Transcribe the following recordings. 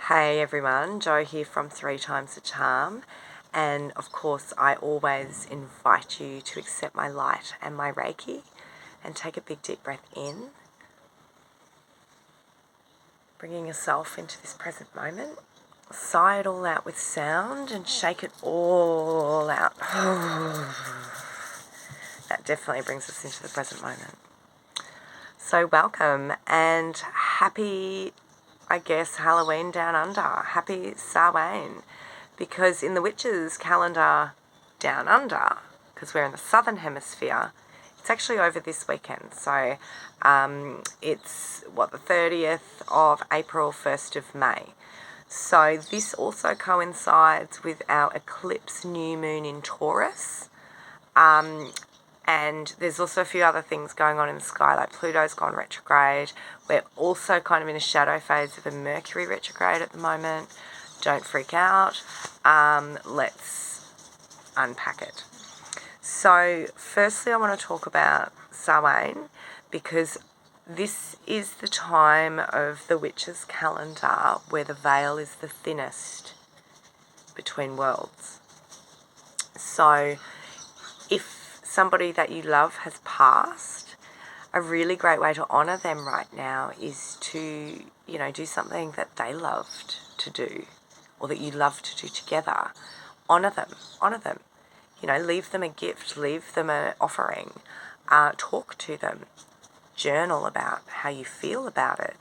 Hey everyone, Jo here from 3 Times the Charm, and of course I always invite you to accept my light and my Reiki and take a big deep breath in, bringing yourself into this present moment. Sigh it all out with sound and shake it all out. That definitely brings us into the present moment. So welcome and happy, I guess, Halloween down under. Happy Samhain. Because in the witches' calendar down under, because we're in the southern hemisphere, it's actually over this weekend. So it's, the 30th of April, 1st of May. So this also coincides with our Eclipse New Moon in Taurus. And there's also a few other things going on in the sky, like Pluto's gone retrograde. We're also kind of in a shadow phase of a Mercury retrograde at the moment. Don't freak out. Let's unpack it. So firstly, I want to talk about Samhain, because this is the time of the witches' calendar where the veil is the thinnest between worlds. So if somebody that you love has passed, a really great way to honour them right now is to, do something that they loved to do or that you love to do together. Honour them. Leave them a gift, leave them an offering, talk to them, journal about how you feel about it,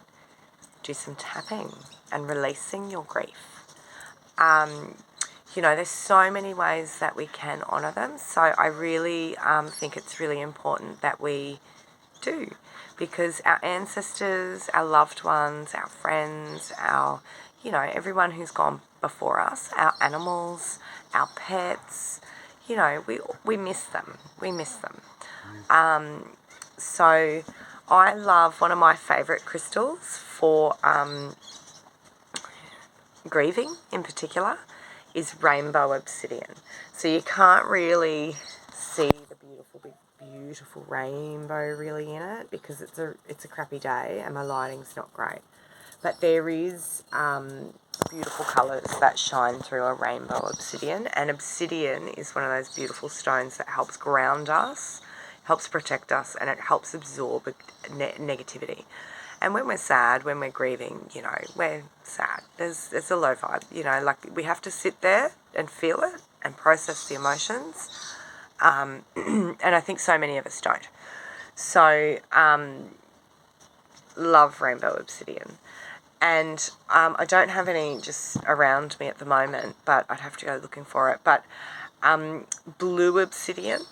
do some tapping and releasing your grief. There's so many ways that we can honour them. So I really think it's really important that we do, because our ancestors, our loved ones, our friends, everyone who's gone before us, our animals, our pets, we miss them. We miss them. So I love, one of my favourite crystals for grieving in particular is rainbow obsidian. So you can't really see the beautiful rainbow really in it, because it's a crappy day and my lighting's not great. But there is beautiful colours that shine through a rainbow obsidian, and obsidian is one of those beautiful stones that helps ground us, helps protect us, and it helps absorb negativity. And when we're sad, when we're grieving, we're sad. There's a low vibe, we have to sit there and feel it and process the emotions. And I think so many of us don't. So, love rainbow obsidian. And I don't have any just around me at the moment, but I'd have to go looking for it. But blue obsidian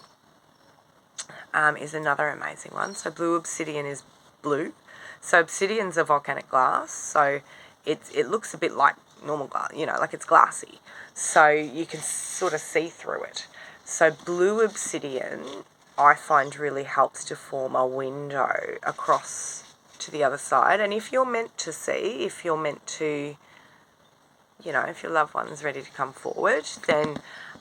is another amazing one. So blue obsidian is blue. So obsidian's a volcanic glass, so it looks a bit like normal glass, like it's glassy. So you can sort of see through it. So blue obsidian, I find, really helps to form a window across to the other side. And if you're meant to see, if you're meant to, if your loved one's ready to come forward, then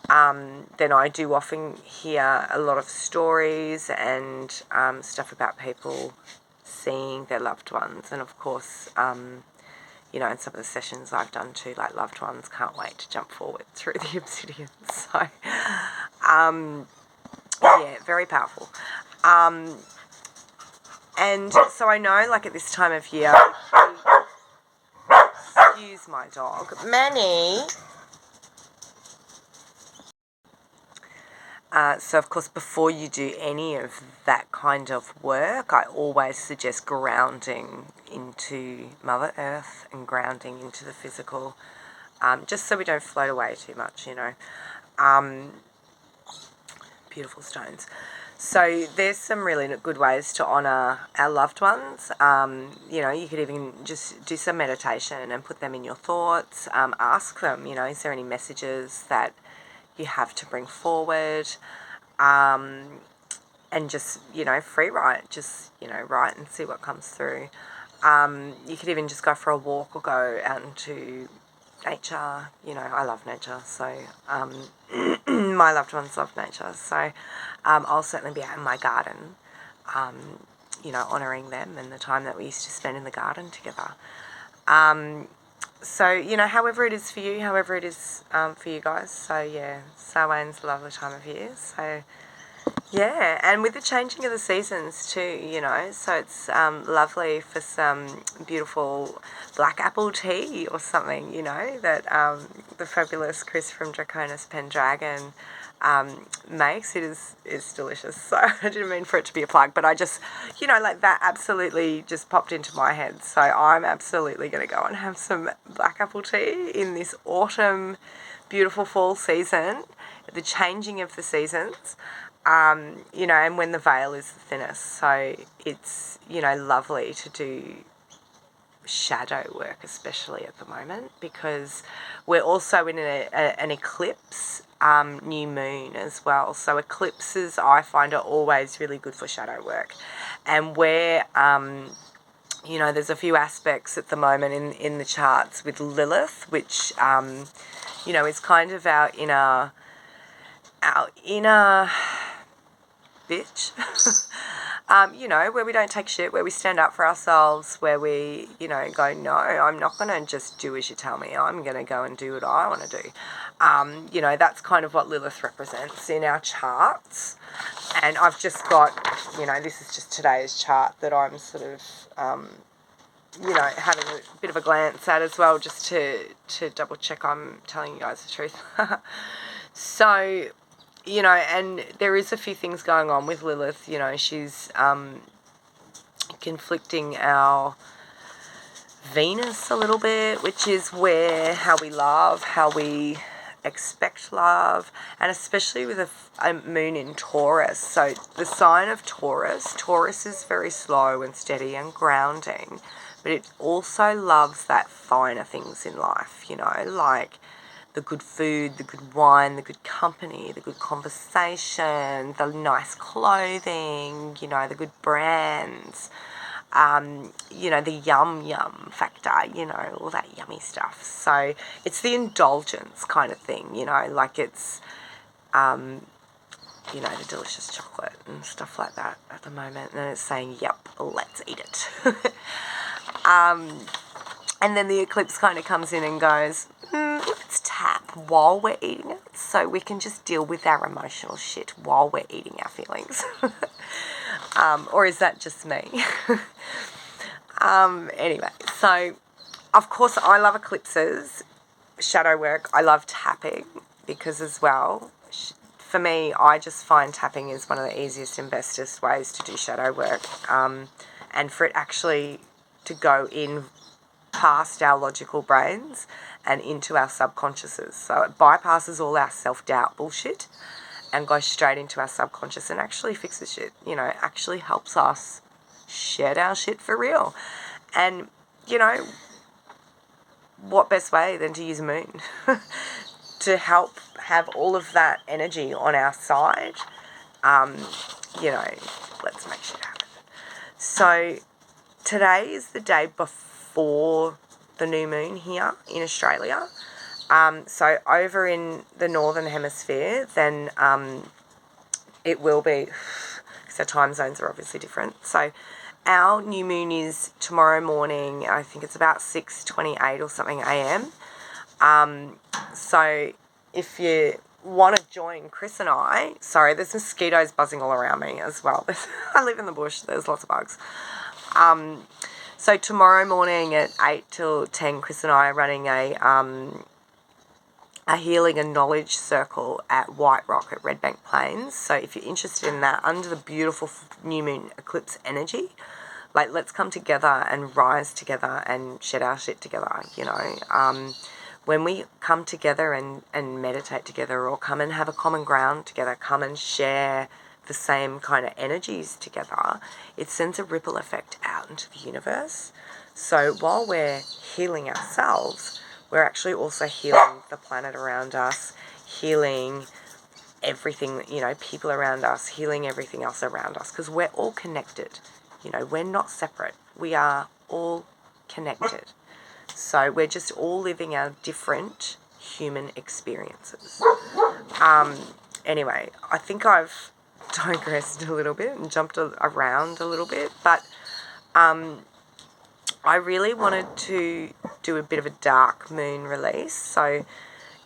I do often hear a lot of stories and stuff about people seeing their loved ones. And of course, in some of the sessions I've done too, like loved ones can't wait to jump forward through the obsidian. So, very powerful. And so I know, at this time of year, excuse my dog, Manny. So, of course, before you do any of that kind of work, I always suggest grounding into Mother Earth and grounding into the physical, just so we don't float away too much, Beautiful stones. So there's some really good ways to honour our loved ones. You could even just do some meditation and put them in your thoughts. Ask them, is there any messages that you have to bring forward, and just, free write, just, write and see what comes through. You could even just go for a walk or go out into nature. I love nature, so my loved ones love nature, so I'll certainly be out in my garden, honouring them and the time that we used to spend in the garden together. So, you know, however it is for you, however it is for you guys. So, yeah, Samhain's a lovely time of year. So, yeah, and with the changing of the seasons too, you know, so it's lovely for some beautiful black apple tea or something, you know, that the fabulous Chris from Draconis Pendragon makes. It is delicious. So I didn't mean for it to be a plug, but I just, you know, like that absolutely just popped into my head. So I'm absolutely going to go and have some black apple tea in this autumn, beautiful fall season, the changing of the seasons. You know, and when the veil is the thinnest. So it's, you know, lovely to do shadow work, especially at the moment, because we're also in an eclipse new moon as well. So eclipses, I find, are always really good for shadow work. And where, you know, there's a few aspects at the moment in the charts with Lilith, which, you know, is kind of our inner bitch. You know, where we don't take shit, where we stand up for ourselves, where we, you know, go, no, I'm not going to just do as you tell me. I'm going to go and do what I want to do. You know, that's kind of what Lilith represents in our charts. And I've just got, you know, this is just today's chart that I'm sort of, you know, having a bit of a glance at as well, just to double check I'm telling you guys the truth. So, you know, and there is a few things going on with Lilith. You know, she's conflicting our Venus a little bit, which is where how we love, how we expect love, and especially with a moon in Taurus. So the sign of Taurus is very slow and steady and grounding, but it also loves that finer things in life, you know, like the good food, the good wine, the good company, the good conversation, the nice clothing, you know, the good brands, you know, the yum factor, you know, all that yummy stuff. So it's the indulgence kind of thing, you know, like it's, you know, the delicious chocolate and stuff like that at the moment. And it's saying, yep, let's eat it. And then the eclipse kind of comes in and goes, let's tap while we're eating it so we can just deal with our emotional shit while we're eating our feelings. Or is that just me? Anyway, so of course I love eclipses, shadow work. I love tapping because as well, for me, I just find tapping is one of the easiest and bestest ways to do shadow work. And for it actually to go in past our logical brains and into our subconsciouses. So it bypasses all our self-doubt bullshit and goes straight into our subconscious and actually fixes shit, you know, actually helps us shed our shit for real. And, you know, what best way than to use a moon to help have all of that energy on our side? You know, let's make shit happen. So today is the day before the new moon here in Australia. So over in the northern hemisphere, then it will be, because our time zones are obviously different. So our new moon is tomorrow morning. I think it's about 6:28 or something a.m. So if you want to join Chris and I, sorry, there's mosquitoes buzzing all around me as well. I live in the bush. There's lots of bugs. So tomorrow morning at 8 till 10, Chris and I are running a healing and knowledge circle at White Rock at Red Bank Plains. So if you're interested in that, under the beautiful new moon eclipse energy, like let's come together and rise together and shed our shit together, you know. When we come together and meditate together or come and have a common ground together, come and share the same kind of energies together, it sends a ripple effect out into the universe. So while we're healing ourselves, we're actually also healing the planet around us, healing everything, you know, people around us, healing everything else around us, because we're all connected. You know, we're not separate. We are all connected. So we're just all living our different human experiences. Anyway, I think I've digressed a little bit and jumped around a little bit, but I really wanted to do a bit of a dark moon release. So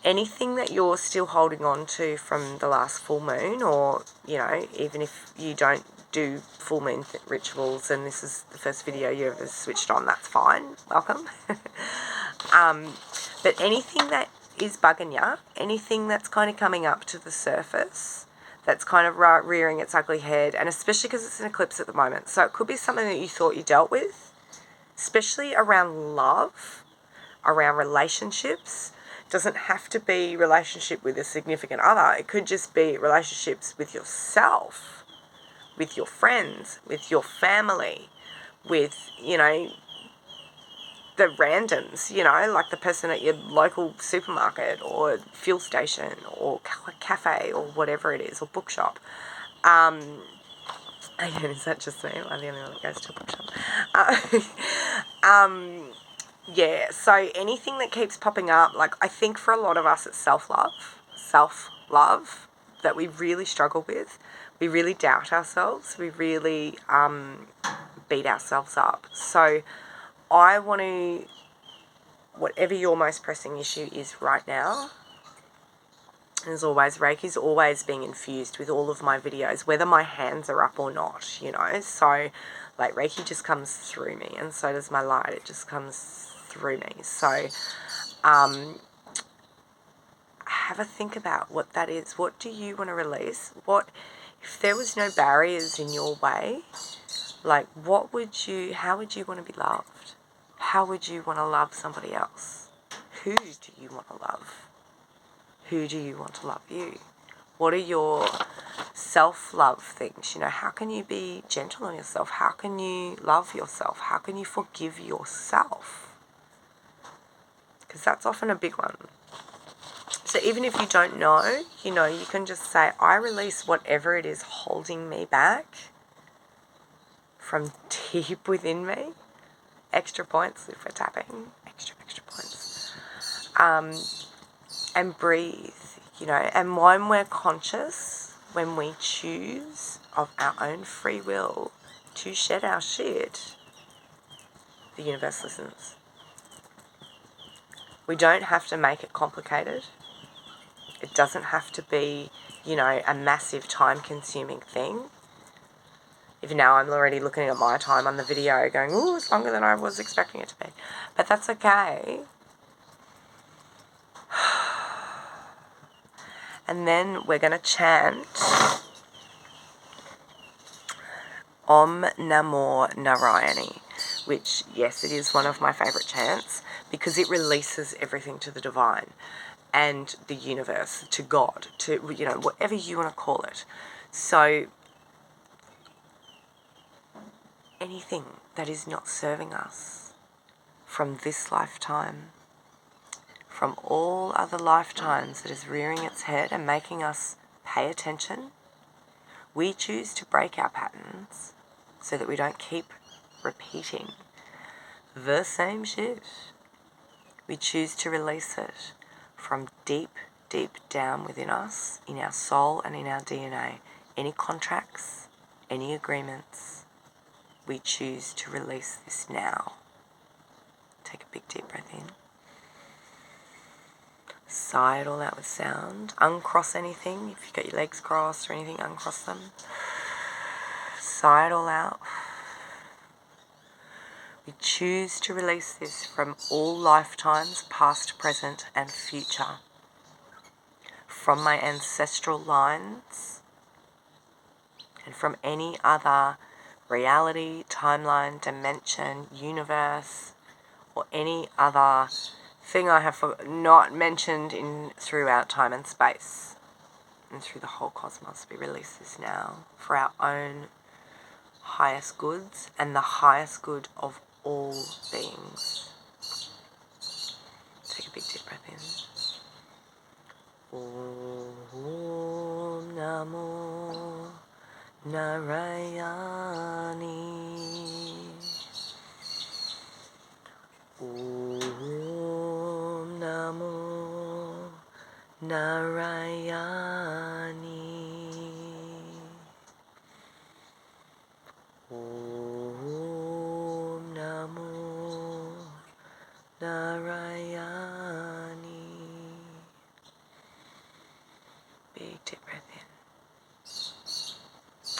anything that you're still holding on to from the last full moon, or, you know, even if you don't do full moon rituals and this is the first video you ever switched on, that's fine. Welcome. But anything that is bugging you, anything that's kind of coming up to the surface, that's kind of rearing its ugly head, and especially because it's an eclipse at the moment. So it could be something that you thought you dealt with, especially around love, around relationships. It doesn't have to be relationship with a significant other. It could just be relationships with yourself, with your friends, with your family, with, you know, the randoms, you know, like the person at your local supermarket or fuel station or cafe or whatever it is, or bookshop. Again, is that just me? Am I the only one that goes to a bookshop? Yeah, so anything that keeps popping up, like I think for a lot of us it's self-love that we really struggle with. We really doubt ourselves. We really beat ourselves up. So I want to, whatever your most pressing issue is right now, as always, Reiki's always being infused with all of my videos, whether my hands are up or not, you know. So, like, Reiki just comes through me, and so does my light. It just comes through me. So, have a think about what that is. What do you want to release? What, if there was no barriers in your way, like, how would you want to be loved? How would you want to love somebody else? Who do you want to love? Who do you want to love you? What are your self-love things? You know, how can you be gentle on yourself? How can you love yourself? How can you forgive yourself? Because that's often a big one. So even if you don't know, you know, you can just say, I release whatever it is holding me back from deep within me. Extra points if we're tapping. Extra points. And breathe, you know. And when we're conscious, when we choose of our own free will to shed our shit, the universe listens. We don't have to make it complicated. It doesn't have to be, you know, a massive time-consuming thing. Even now I'm already looking at my time on the video going, ooh, it's longer than I was expecting it to be. But that's okay. And then we're going to chant Om Namo Narayani, which, yes, it is one of my favourite chants because it releases everything to the divine and the universe, to God, to, you know, whatever you want to call it. So anything that is not serving us from this lifetime, from all other lifetimes that is rearing its head and making us pay attention, we choose to break our patterns so that we don't keep repeating the same shit. We choose to release it from deep, deep down within us, in our soul and in our DNA. Any contracts, any agreements, we choose to release this now. Take a big deep breath in. Sigh it all out with sound. Uncross anything. If you've got your legs crossed or anything, uncross them. Sigh it all out. We choose to release this from all lifetimes, past, present, and future. From my ancestral lines and from any other reality, timeline, dimension, universe, or any other thing I have not mentioned throughout time and space and through the whole cosmos. We release this now for our own highest goods and the highest good of all beings. Take a big deep breath in. Om Namo Narayani. Om Namo Narayani. Om Namo Narayani. Big deep breath in.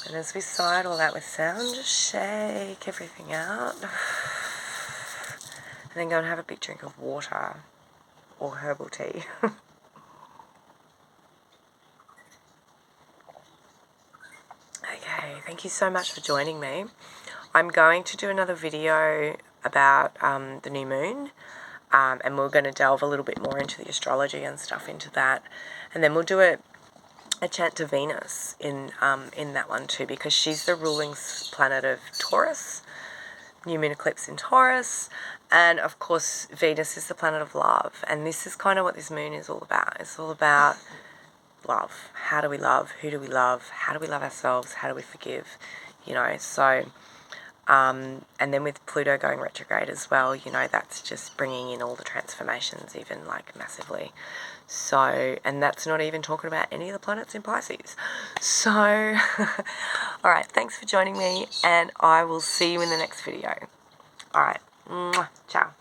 And as we sigh all that with sound, just shake everything out. And then go and have a big drink of water or herbal tea. Okay, thank you so much for joining me. I'm going to do another video about the new moon, and we're going to delve a little bit more into the astrology and stuff into that, and then we'll do a chant to Venus in that one too, because she's the ruling planet of Taurus, new moon eclipse in Taurus, and of course Venus is the planet of love, and this is kind of what this moon is all about. It's all about love. How do we love? Who do we love? How do we love ourselves? How do we forgive? You know, so and then with Pluto going retrograde as well, you know, that's just bringing in all the transformations even like massively. So, and that's not even talking about any of the planets in Pisces. So, all right, thanks for joining me, and I will see you in the next video. All right, ciao.